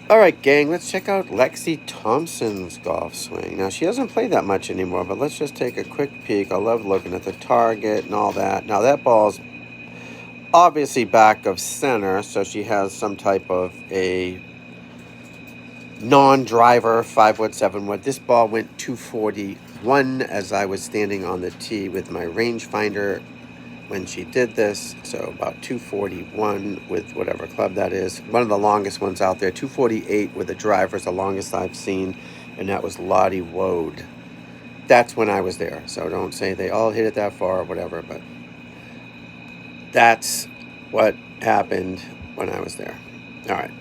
All right, gang, let's check out Lexi Thompson's golf swing. Now, she doesn't play that much anymore, but let's just take a quick peek. I love looking at the target and all that. Now, that ball's obviously back of center, so she has some type of a non-driver 5-wood, 7-wood. This ball went 241 as I was standing on the tee with my rangefinder when she did this, so about 241 with whatever club that is. One of the longest ones out there. 248 with a driver is the longest I've seen, and that was Lottie Woad. That's when I was there, so don't say they all hit it that far or whatever, but that's what happened when I was there. All right,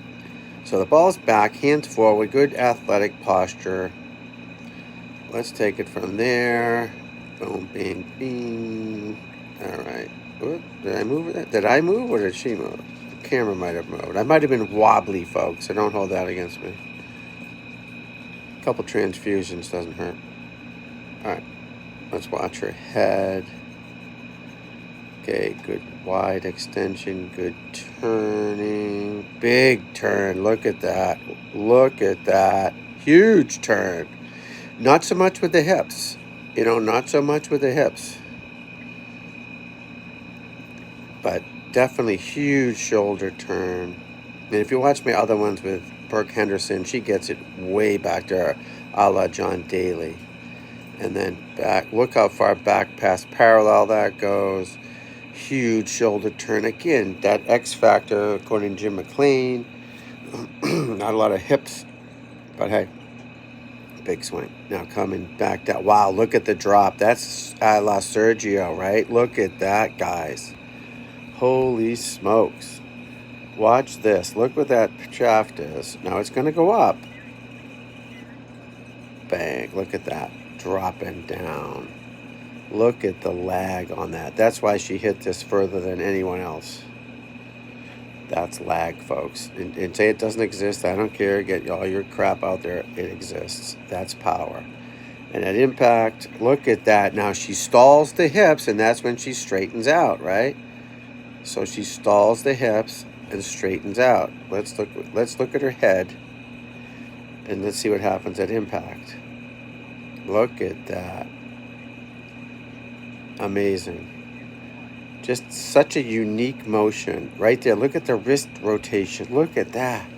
so the ball's back, hands forward, good athletic posture. Let's take it from there. Boom, bing, bing. All right. Oop, did I move it? Did I move or did she move? The camera might have moved. I might have been wobbly, folks, so don't hold that against me. A couple transfusions doesn't hurt. All right. Let's watch her head. Okay, good wide extension, good turning. Big turn. Look at that. Look at that. Huge turn. Not so much with the hips. Not so much with the hips. But definitely huge shoulder turn. And if you watch my other ones with Brooke Henderson, she gets it way back there, a la John Daly. And then back, look how far back past parallel that goes. Huge shoulder turn. Again, that X factor, according to Jim McLean. Not a lot of hips, but hey, big swing. Now coming back down. Wow, look at the drop. That's a la Sergio, right? Look at that, guys. Holy smokes. Watch this. Look what that shaft is. Now it's going to go up. Bang. Look at that. Dropping down. Look at the lag on that. That's why she hit this further than anyone else. That's lag, folks. And say it doesn't exist. I don't care. Get all your crap out there. It exists. That's power. And at impact, look at that. Now she stalls the hips, and that's when she straightens out, right? So she stalls the hips and straightens out. Let's look at her head, and let's see what happens at impact. Look at that. Amazing. Just such a unique motion right there. Look at the wrist rotation. Look at that.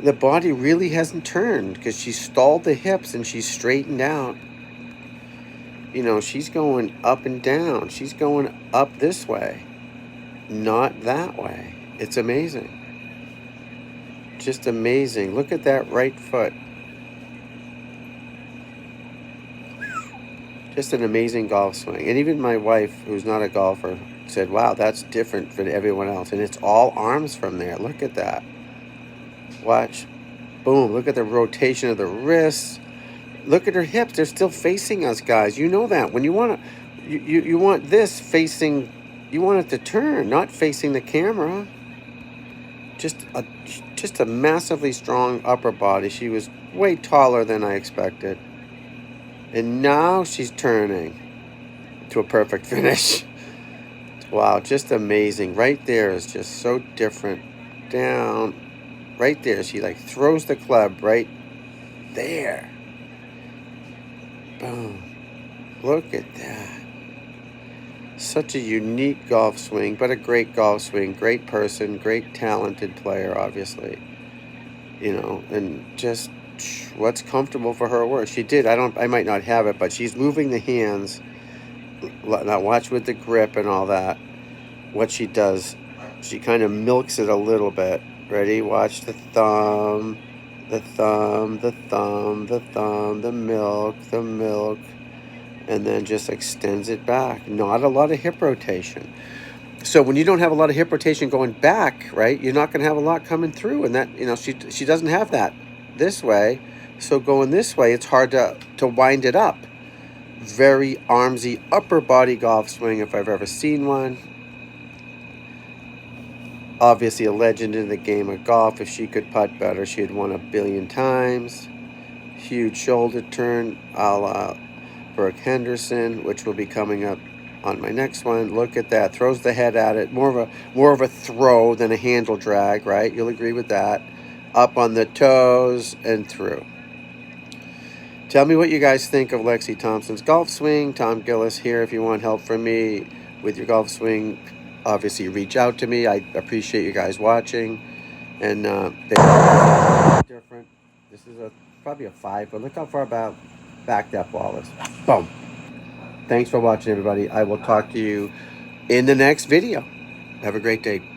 The body really hasn't turned because she stalled the hips and she's straightened out. She's going up and down. She's going up this way, not that way. It's amazing. Just amazing. Look at that right foot. Just an amazing golf swing. And even my wife, who's not a golfer, said, wow, that's different from everyone else. And it's all arms from there. Look at that. Watch. Boom. Look at the rotation of the wrists. Look at her hips. They're still facing us, guys. You know that. When you want to, you want this facing, you want it to turn, not facing the camera. Just a massively strong upper body. She was way taller than I expected. And now she's turning to a perfect finish. Wow, just amazing. Right there is just so different. Down. Right there. She throws the club right there. Boom. Look at that. Such a unique golf swing, but a great golf swing. Great person, great talented player, obviously. And just what's comfortable for her work. She did. I might not have it, but she's moving the hands. Now watch with the grip and all that. What she does, she kind of milks it a little bit. Ready? Watch the thumb, the thumb, the thumb, the thumb, the milk, and then just extends it back. Not a lot of hip rotation. So when you don't have a lot of hip rotation going back, right, you're not going to have a lot coming through. And that, she doesn't have that this way. So going this way, it's hard to wind it up. Very armsy upper body golf swing if I've ever seen one. Obviously a legend in the game of golf. If she could putt better, she had won 1 billion times. Huge shoulder turn a la Brooke Henderson, which will be coming up on my next one. Look at that. Throws the head at it. More of a throw than a handle drag, right? You'll agree with that. up on the toes, and through. Tell me what you guys think of Lexi Thompson's golf swing. Tom Gillis here. If you want help from me with your golf swing, obviously reach out to me. I appreciate you guys watching. And they're different. This is probably a 5, but look how far back that ball is. Boom. Thanks for watching, everybody. I will talk to you in the next video. Have a great day.